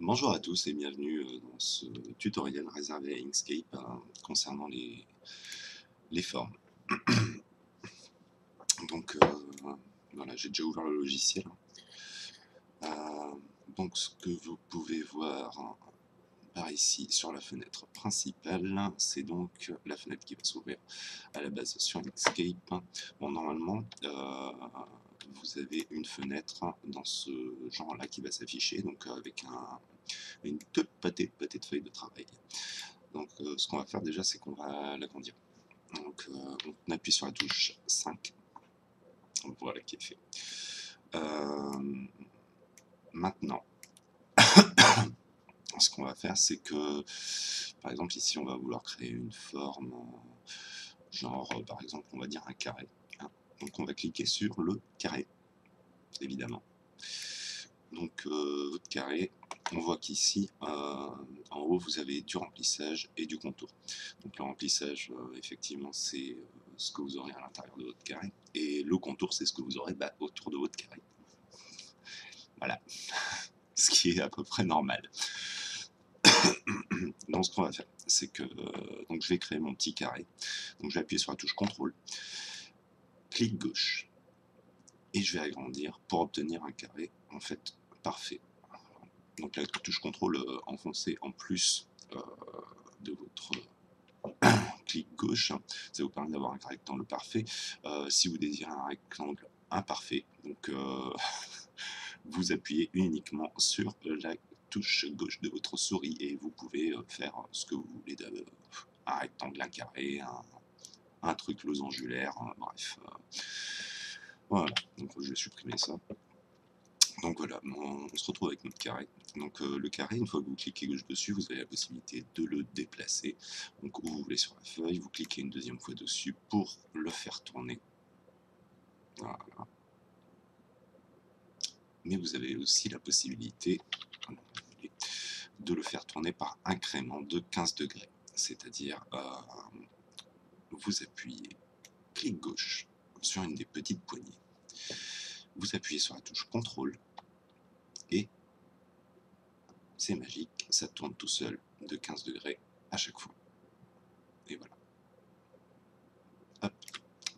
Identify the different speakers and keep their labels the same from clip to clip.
Speaker 1: Bonjour à tous et bienvenue dans ce tutoriel réservé à Inkscape concernant les formes. Donc voilà, j'ai déjà ouvert le logiciel. Donc ce que vous pouvez voir par ici sur la fenêtre principale, c'est donc la fenêtre qui va s'ouvrir à la base sur Inkscape. Bon, normalement, vous avez une fenêtre dans ce genre-là qui va s'afficher, donc avec une toute petite feuille de travail. Donc ce qu'on va faire déjà, c'est qu'on va l'agrandir. Donc on appuie sur la touche 5. Voilà qui est fait. Maintenant, ce qu'on va faire, c'est que, par exemple, ici, on va vouloir créer une forme, genre, par exemple, on va dire un carré. Hein. Donc on va cliquer sur le carré, évidemment. Donc votre carré, on voit qu'ici, en haut, vous avez du remplissage et du contour. Donc le remplissage, effectivement, c'est ce que vous aurez à l'intérieur de votre carré. Et le contour, c'est ce que vous aurez autour de votre carré. Voilà. Ce qui est à peu près normal. Donc ce qu'on va faire, c'est que donc je vais créer mon petit carré. Donc je vais appuyer sur la touche CTRL, clic gauche, et je vais agrandir pour obtenir un carré en fait parfait. Donc la touche CTRL enfoncée en plus de votre clic gauche, ça vous permet d'avoir un rectangle parfait. Si vous désirez un rectangle imparfait, donc vous appuyez uniquement sur la touche gauche de votre souris et vous pouvez faire ce que vous voulez, un rectangle, un carré, un truc losangulaire, bref. Voilà, donc je vais supprimer ça. Donc voilà, on se retrouve avec notre carré. Donc le carré, une fois que vous cliquez gauche dessus, vous avez la possibilité de le déplacer. Donc où vous voulez sur la feuille, vous cliquez une deuxième fois dessus pour le faire tourner. Voilà. Mais vous avez aussi la possibilité de le faire tourner par incrément de 15 degrés. C'est-à-dire, vous appuyez clic gauche sur une des petites poignées. Vous appuyez sur la touche CTRL et c'est magique, ça tourne tout seul de 15 degrés à chaque fois. Et voilà. Hop.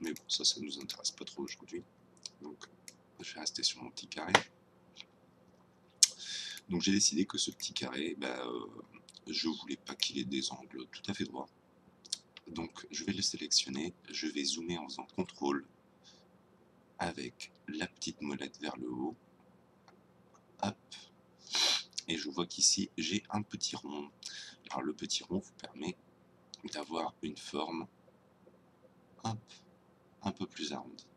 Speaker 1: Mais bon, ça nous intéresse pas trop aujourd'hui. Donc, je vais rester sur mon petit carré. Donc, j'ai décidé que ce petit carré, je voulais pas qu'il ait des angles tout à fait droits. Donc, je vais le sélectionner. Je vais zoomer en faisant CTRL avec la petite molette vers le haut. Hop. Et je vois qu'ici, j'ai un petit rond. Alors, le petit rond vous permet d'avoir une forme un peu plus arrondie.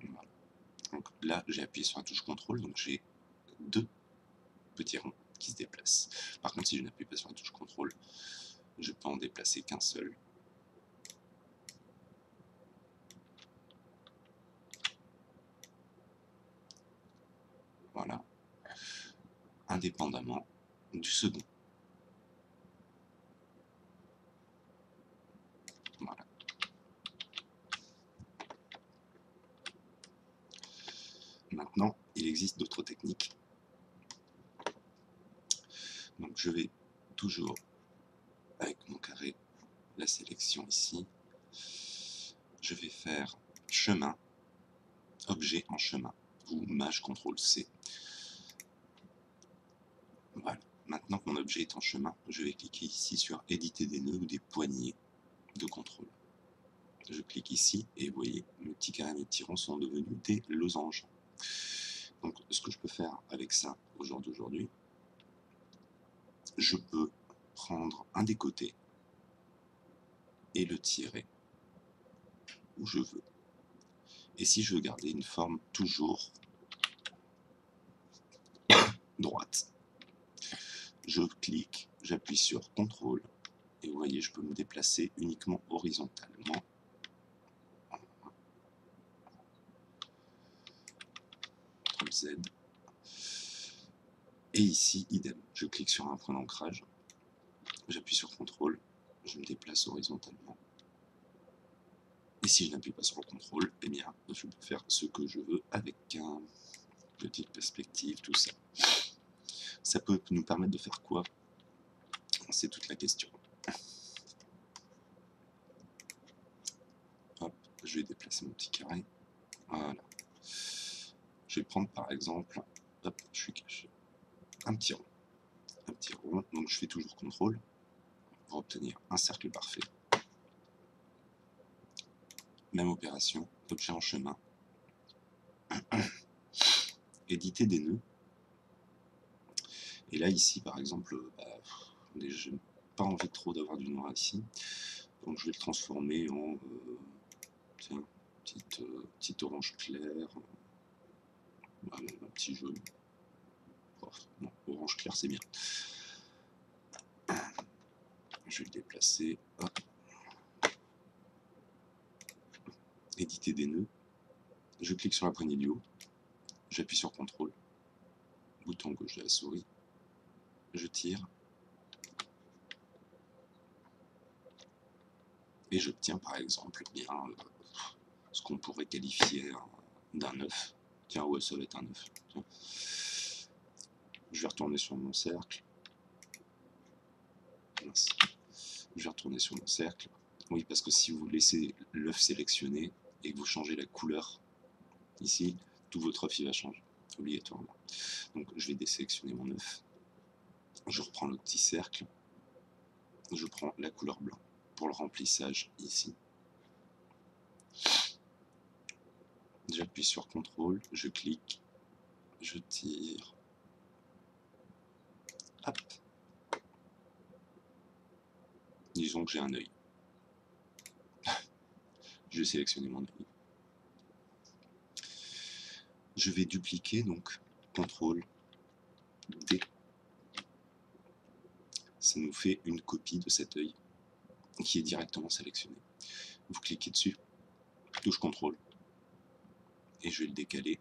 Speaker 1: Voilà. Donc là, j'ai appuyé sur la touche CTRL, donc j'ai deux petits ronds qui se déplacent. Par contre, si je n'appuie pas sur la touche CTRL, je peux en déplacer qu'un seul. Voilà. Indépendamment du second. Voilà. Maintenant, il existe d'autres techniques. Donc je vais toujours, avec mon carré, la sélection ici, je vais faire chemin, objet en chemin, ou maj CTRL-C. Voilà. Maintenant que mon objet est en chemin, je vais cliquer ici sur éditer des nœuds ou des poignées de contrôle. Je clique ici et vous voyez, mes petits carrés et mes petits ronds sont devenus des losanges. Donc ce que je peux faire avec ça au jour d'aujourd'hui, je peux prendre un des côtés et le tirer où je veux. Et si je veux garder une forme toujours droite, je clique, j'appuie sur CTRL et vous voyez, je peux me déplacer uniquement horizontalement. CTRL Z. Et ici, idem, je clique sur un point d'ancrage, j'appuie sur CTRL, je me déplace horizontalement. Et si je n'appuie pas sur le CTRL, eh bien, je peux faire ce que je veux avec une petite perspective, tout ça. Ça peut nous permettre de faire quoi? C'est toute la question. Hop, je vais déplacer mon petit carré. Voilà. Je vais prendre par exemple, hop, je suis caché, un petit rond. Un petit rond, donc je fais toujours CTRL pour obtenir un cercle parfait. Même opération, objet en chemin. Éditer des nœuds. Et là, ici, par exemple, je n'ai pas envie trop d'avoir du noir ici. Donc je vais le transformer en tiens, petite orange clair. Un petit jaune. Oh, non, orange clair, c'est bien. Je vais le déplacer. Hop. Éditer des nœuds. Je clique sur la poignée du haut. J'appuie sur CTRL. Bouton gauche de la souris. Je tire. Et j'obtiens par exemple bien ce qu'on pourrait qualifier d'un œuf. Tiens, ouais, ça va être un œuf. Tiens. Je vais retourner sur mon cercle. Mince. Je vais retourner sur mon cercle. Oui, parce que si vous laissez l'œuf sélectionné et que vous changez la couleur ici, tout votre œuf il va changer, obligatoirement. Donc je vais désélectionner mon œuf. Je reprends le petit cercle. Je prends la couleur blanc pour le remplissage ici. J'appuie sur CTRL, je clique, je tire. Hop. Disons que j'ai un œil. Je vais sélectionner mon œil. Je vais dupliquer, donc CTRL D. Ça nous fait une copie de cet œil qui est directement sélectionné. Vous cliquez dessus, touche CTRL, et je vais le décaler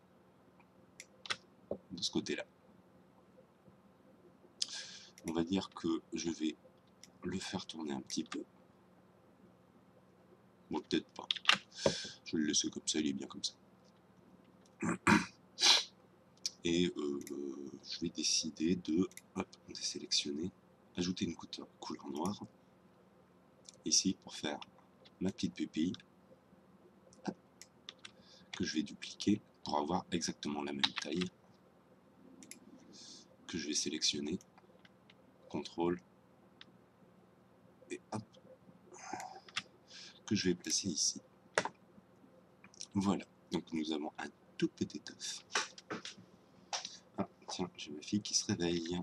Speaker 1: de ce côté-là. On va dire que je vais le faire tourner un petit peu. Bon, peut-être pas. Je vais le laisser comme ça, il est bien comme ça. Et je vais décider de désélectionner, ajouter une couleur noire ici pour faire ma petite pupille que je vais dupliquer pour avoir exactement la même taille, que je vais sélectionner, CTRL et hop, que je vais placer ici. Voilà, donc nous avons un tout petit œuf. Ah, tiens, j'ai ma fille qui se réveille.